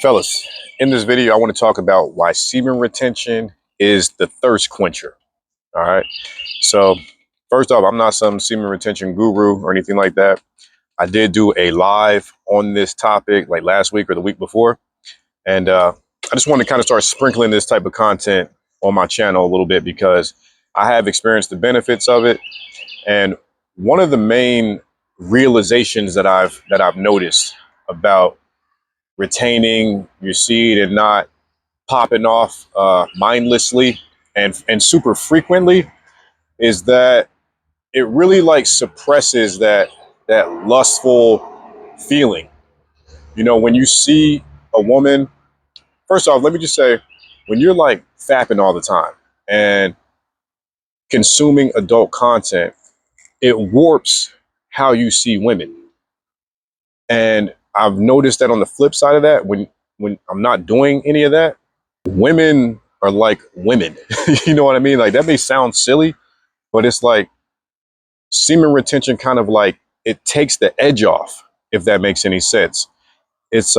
Fellas, in this video, I want to talk about why semen retention is the thirst quencher. All right. So, first off, I'm not some semen retention guru or anything like that. I did do a live on this topic like last week or the week before. And I just want to kind of start sprinkling this type of content on my channel a little bit because I have experienced the benefits of it. And one of the main realizations that I've noticed about retaining your seed and not popping off mindlessly and super frequently is that it really like suppresses that lustful feeling. You know, when you see a woman, first off, let me just say, when you're like fapping all the time and consuming adult content, it warps how you see women. And I've noticed that on the flip side of that, when I'm not doing any of that, women are like women. You know what I mean? Like that may sound silly, but it's like semen retention kind of like it takes the edge off, if that makes any sense. It's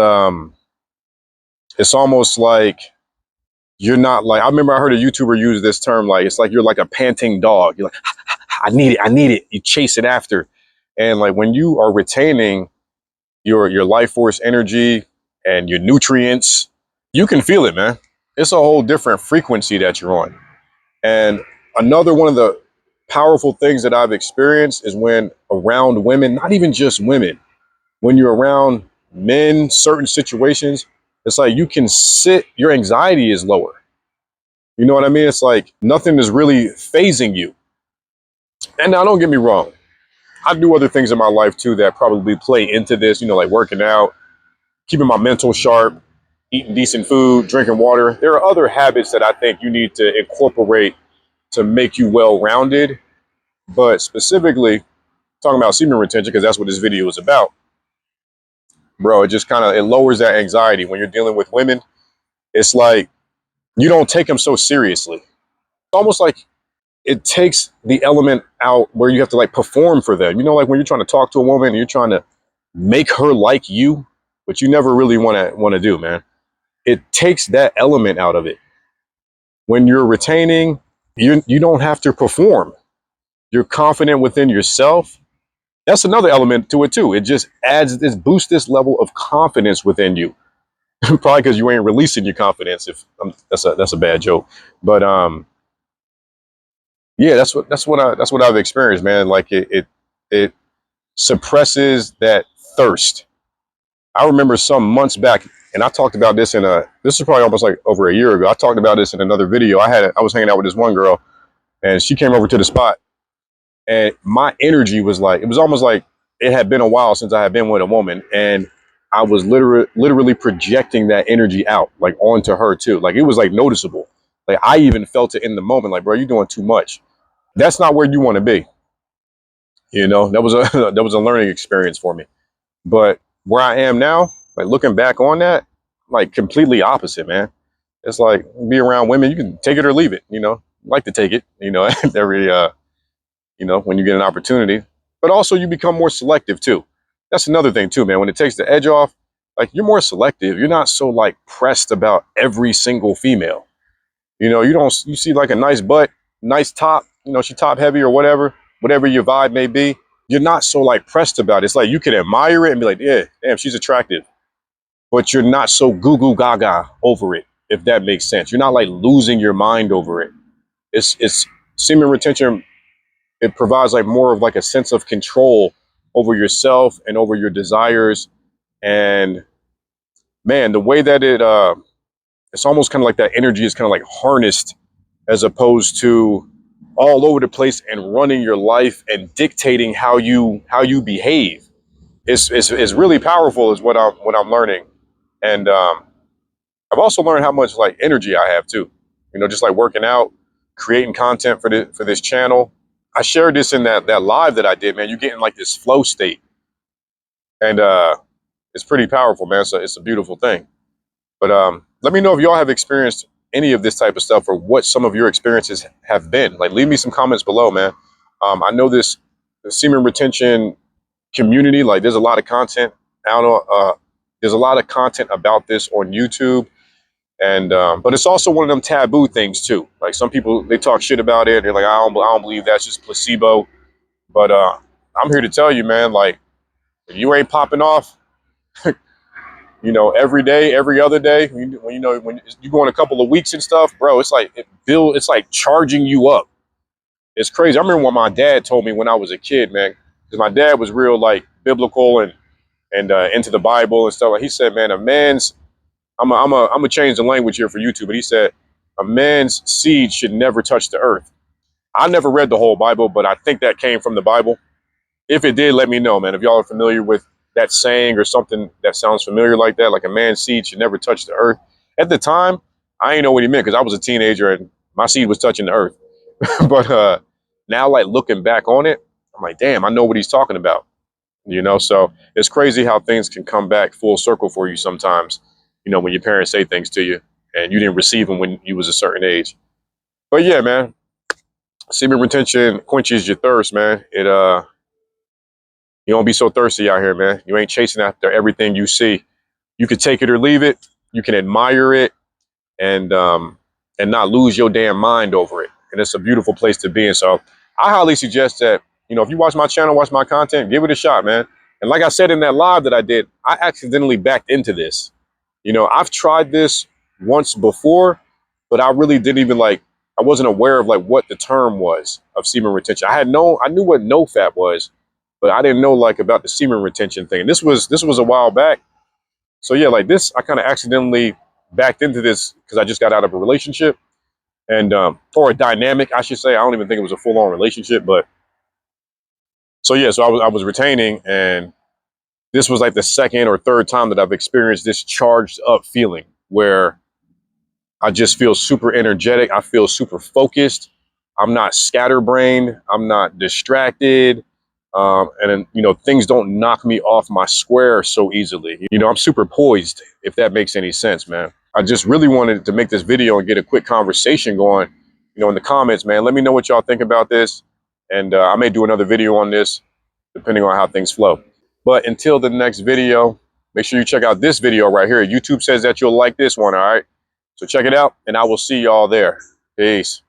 almost like you're not like, I remember I heard a YouTuber use this term, like it's like you're like a panting dog. You're like, I need it. You chase it after. And like when you are retaining your life force energy and your nutrients, you can feel it, man. It's a whole different frequency that you're on. And another one of the powerful things that I've experienced is when around women, not even just women, when you're around men, certain situations, it's like you can sit, your anxiety is lower. You know what I mean? It's like nothing is really phasing you. And now don't get me wrong. I do other things in my life too that probably play into this, you know, like working out, keeping my mental sharp, eating decent food, drinking water. There are other habits that I think you need to incorporate to make you well-rounded. But specifically talking about semen retention, because that's what this video is about, bro, it just kind of, it lowers that anxiety when you're dealing with women. It's like you don't take them so seriously. It's almost like it takes the element out where you have to like perform for them. You know, like when you're trying to talk to a woman and you're trying to make her like you, but you never really want to do, man. It takes that element out of it. When you're retaining, you don't have to perform. You're confident within yourself. That's another element to it too. It just adds this, boosts this level of confidence within you. Probably because you ain't releasing your confidence. If that's a bad joke, but yeah, that's what I've experienced, man. Like it suppresses that thirst. I remember some months back, and I talked about this this is probably almost like over a year ago. I talked about this in another video. I was hanging out with this one girl, and she came over to the spot, and my energy was like, it was almost like it had been a while since I had been with a woman, and I was literally projecting that energy out, like onto her too. Like it was like noticeable. Like I even felt it in the moment. Like, bro, you're doing too much. That's not where you want to be. You know, that was a that was a learning experience for me. But where I am now, like looking back on that, like completely opposite, man. It's like be around women, you can take it or leave it, you know. Like to take it, you know, every you know, when you get an opportunity. But also you become more selective too. That's another thing too, man. When it takes the edge off, like you're more selective. You're not so like pressed about every single female. You know, you see like a nice butt, nice top, you know, she top heavy or whatever your vibe may be. You're not so like pressed about it. It's like you can admire it and be like, yeah, damn, she's attractive. But you're not so goo goo gaga over it, if that makes sense. You're not like losing your mind over it. It's semen retention. It provides like more of like a sense of control over yourself and over your desires. And man, the way that it's almost kind of like that energy is kind of like harnessed as opposed to all over the place and running your life and dictating how you behave. It's really powerful is what I'm learning. And I've also learned how much like energy I have too. You know, just like working out, creating content for this channel. I shared this in that live that I did, man. You get in like this flow state. And it's pretty powerful, man. So it's a beautiful thing. But let me know if y'all have experienced any of this type of stuff or what some of your experiences have been. Like leave me some comments below, man. I know the semen retention community, like there's a lot of content out on There's a lot of content about this on YouTube. And but it's also one of them taboo things too. Like some people, they talk shit about it. They're like, I don't believe that's just placebo. But I'm here to tell you, man, like if you ain't popping off, every day, every other day, when you go in a couple of weeks and stuff, bro, it's like it's like charging you up. It's crazy. I remember what my dad told me when I was a kid, man, because my dad was real like biblical and into the Bible and stuff. Like he said, man, I'm gonna change the language here for YouTube, but he said a man's seed should never touch the earth. I never read the whole Bible, but I think that came from the Bible. If it did, let me know, man. If y'all are familiar with that saying or something that sounds familiar like that, like a man's seed should never touch the earth. At the time, I didn't know what he meant because I was a teenager and my seed was touching the earth. But now, like looking back on it, I'm like, damn, I know what he's talking about. So it's crazy how things can come back full circle for you sometimes. When your parents say things to you and you didn't receive them when you was a certain age. But yeah, man, semen retention quenches your thirst, man. You don't be so thirsty out here, man. You ain't chasing after everything you see. You can take it or leave it. You can admire it and not lose your damn mind over it. And it's a beautiful place to be in. So I highly suggest that, if you watch my channel, watch my content, give it a shot, man. And like I said in that live that I did, I accidentally backed into this. I've tried this once before, but I really didn't even I wasn't aware of what the term was of semen retention. I knew what no-fap was, but I didn't know about the semen retention thing. This was a while back. So yeah, like this, I kind of accidentally backed into this because I just got out of a relationship and or a dynamic, I should say. I don't even think it was a full-on relationship, but so yeah, so I was retaining, and this was like the second or third time that I've experienced this charged up feeling where I just feel super energetic. I feel super focused. I'm not scatterbrained. I'm not distracted. And then, things don't knock me off my square so easily. I'm super poised, if that makes any sense, man. I just really wanted to make this video and get a quick conversation going, in the comments, man. Let me know what y'all think about this. And I may do another video on this, depending on how things flow. But until the next video, make sure you check out this video right here. YouTube says that you'll like this one, all right? So check it out, and I will see y'all there. Peace.